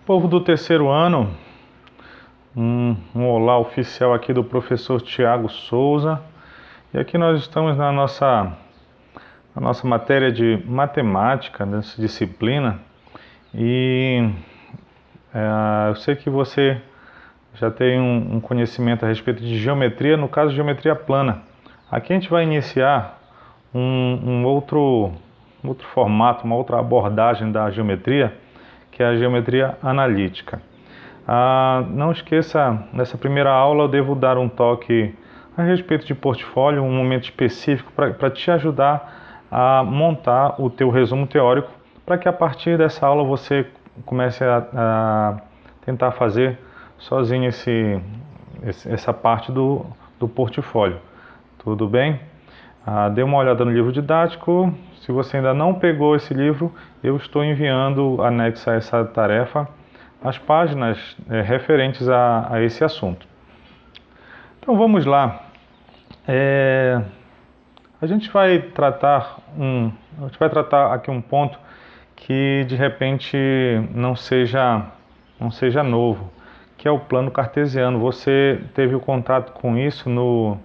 Povo do terceiro ano, um olá oficial aqui do professor Tiago Souza. E aqui nós estamos na nossa matéria de matemática, nessa disciplina. E eu sei que você já tem um conhecimento a respeito de geometria, no caso geometria plana. Aqui a gente vai iniciar um outro formato, uma outra abordagem da geometria, que é a geometria analítica. Não esqueça, nessa primeira aula eu devo dar um toque a respeito de portfólio, um momento específico para te ajudar a montar o teu resumo teórico, para que a partir dessa aula você comece a tentar fazer sozinho essa parte do portfólio. Tudo bem? Dê uma olhada no livro didático. Se você ainda não pegou esse livro, eu estou enviando anexo a essa tarefa as páginas referentes a esse assunto. Então vamos lá. A gente vai tratar aqui um ponto que de repente não seja novo, que é o plano cartesiano. Você teve o contato com isso no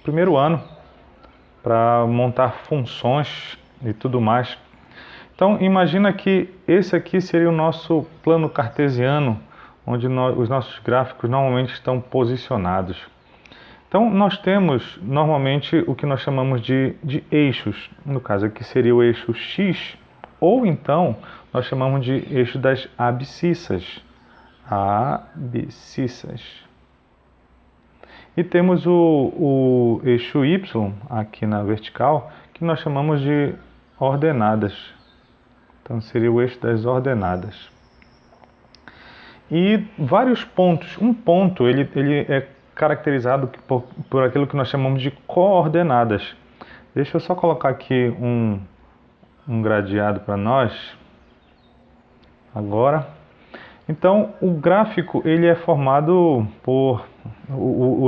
primeiro ano, para montar funções e tudo mais. Então imagina que esse aqui seria o nosso plano cartesiano, onde os nossos gráficos normalmente estão posicionados. Então nós temos normalmente o que nós chamamos de eixos, no caso aqui seria o eixo X, ou então nós chamamos de eixo das abscissas. E temos o eixo Y aqui na vertical, que nós chamamos de ordenadas. Então seria o eixo das ordenadas. E vários pontos. Um ponto ele é caracterizado por aquilo que nós chamamos de coordenadas. Deixa eu só colocar aqui um gradeado para nós. Agora. Então o gráfico ele é formado por o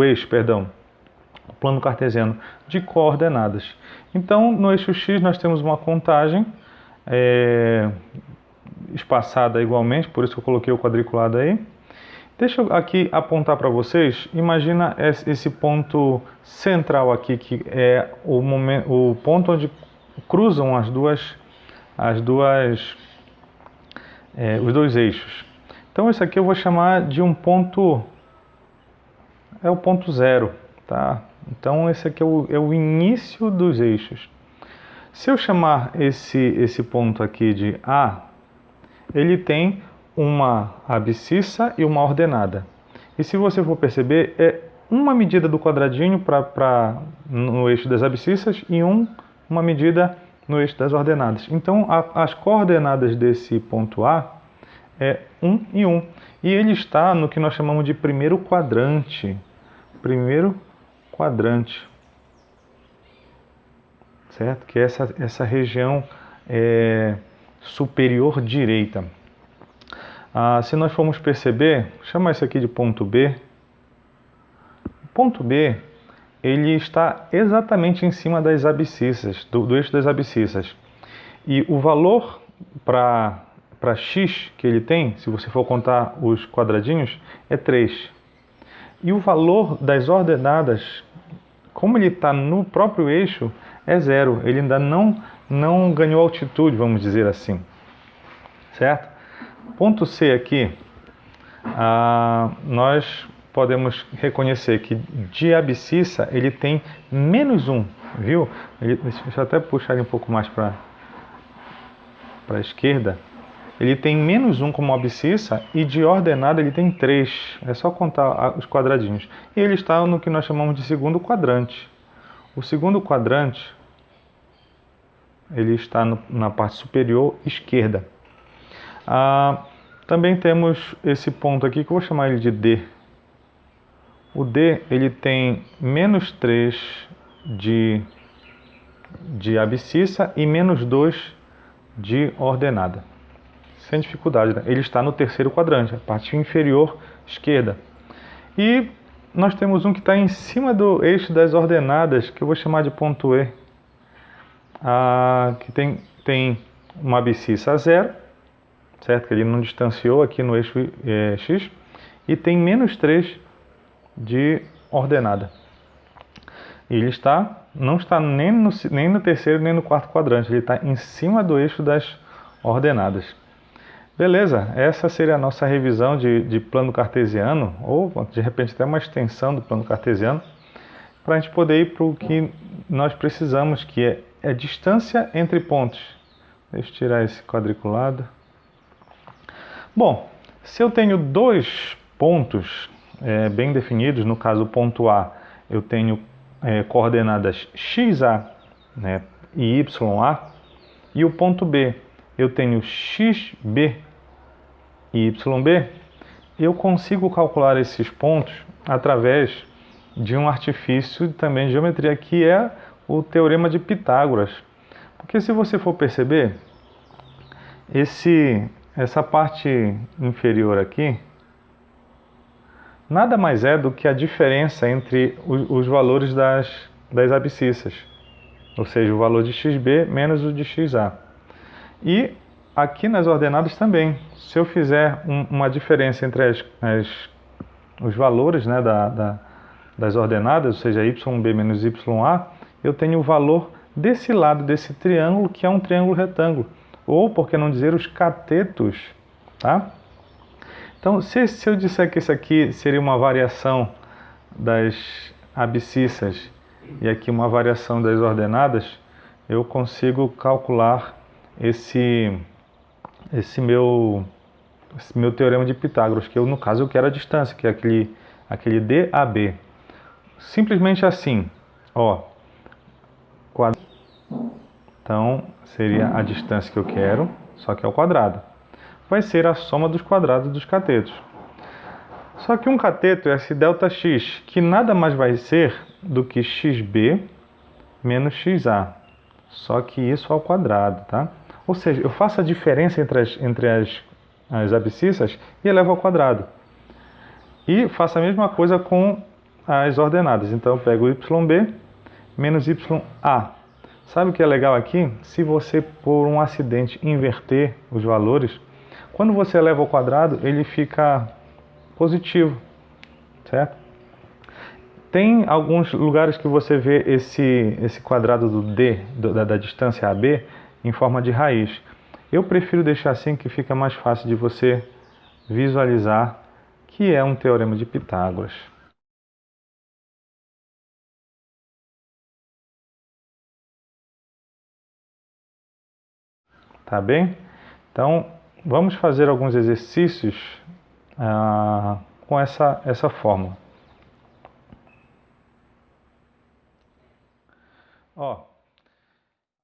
plano cartesiano de coordenadas. Então no eixo X nós temos uma contagem espaçada igualmente, por isso que eu coloquei o quadriculado aí. Deixa eu aqui apontar para vocês. Imagina esse ponto central aqui, que é o ponto onde cruzam os dois eixos. Então esse aqui eu vou chamar de um ponto, é o ponto zero, tá? Então esse aqui é o início dos eixos. Se eu chamar esse ponto aqui de A, ele tem uma abscissa e uma ordenada. E se você for perceber, é uma medida do quadradinho no eixo das abscissas e uma medida no eixo das ordenadas. Então as coordenadas desse ponto A é 1 e 1. E ele está no que nós chamamos de primeiro quadrante. Primeiro quadrante. Certo? Que é essa região superior direita. Se nós formos perceber, chama isso aqui de ponto B. O ponto B, ele está exatamente em cima das abscissas, do eixo das abscissas. E o valor para X que ele tem, se você for contar os quadradinhos, é 3. E o valor das ordenadas, como ele está no próprio eixo, é 0. Ele ainda não ganhou altitude, vamos dizer assim. Certo? Ponto C aqui, nós podemos reconhecer que de abscissa ele tem menos 1, viu? Deixa eu até puxar ele um pouco mais para a esquerda. Ele tem menos 1 como abscissa e de ordenada ele tem 3. É só contar os quadradinhos. E ele está no que nós chamamos de segundo quadrante. O segundo quadrante, ele está na parte superior esquerda. Também temos esse ponto aqui que eu vou chamar ele de D. O D ele tem menos 3 de abscissa e menos 2 de ordenada. Sem dificuldade, né? Ele está no terceiro quadrante, a parte inferior esquerda. E nós temos um que está em cima do eixo das ordenadas, que eu vou chamar de ponto E. Que tem uma abscissa 0 certo? Que ele não distanciou aqui no eixo x, e tem menos 3 de ordenada. E ele não está nem no terceiro nem no quarto quadrante, ele está em cima do eixo das ordenadas. Beleza, essa seria a nossa revisão de plano cartesiano, ou de repente até uma extensão do plano cartesiano, para a gente poder ir para o que nós precisamos, que é a distância entre pontos. Deixa eu tirar esse quadriculado. Bom, se eu tenho dois pontos bem definidos, no caso o ponto A, eu tenho coordenadas xa, né, e ya, e o ponto B, eu tenho xb e yb, eu consigo calcular esses pontos através de um artifício também de geometria, que é o Teorema de Pitágoras. Porque se você for perceber, essa parte inferior aqui nada mais é do que a diferença entre os valores das abscissas, ou seja, o valor de xb menos o de xa. E aqui nas ordenadas também, se eu fizer uma diferença entre os valores, né, das ordenadas, ou seja, yb menos ya, eu tenho o valor desse lado desse triângulo, que é um triângulo retângulo, ou, por que não dizer, os catetos, tá? Então, se eu disser que isso aqui seria uma variação das abscissas e aqui uma variação das ordenadas, eu consigo calcular esse meu teorema de Pitágoras, que no caso eu quero a distância, que é aquele DAB. Simplesmente assim, ó, então seria a distância que eu quero, só que ao quadrado. Vai ser a soma dos quadrados dos catetos. Só que um cateto é esse ΔX, que nada mais vai ser do que xb menos xa, só que isso ao quadrado, tá? Ou seja, eu faço a diferença entre as abscissas e elevo ao quadrado. E faço a mesma coisa com as ordenadas. Então eu pego yb menos ya. Sabe o que é legal aqui? Se você, por um acidente, inverter os valores, quando você eleva ao quadrado, ele fica positivo, certo? Tem alguns lugares que você vê esse quadrado do d, da distância AB, em forma de raiz. Eu prefiro deixar assim, que fica mais fácil de você visualizar, que é um teorema de Pitágoras. Tá bem? Então, vamos fazer alguns exercícios com essa fórmula. Ó,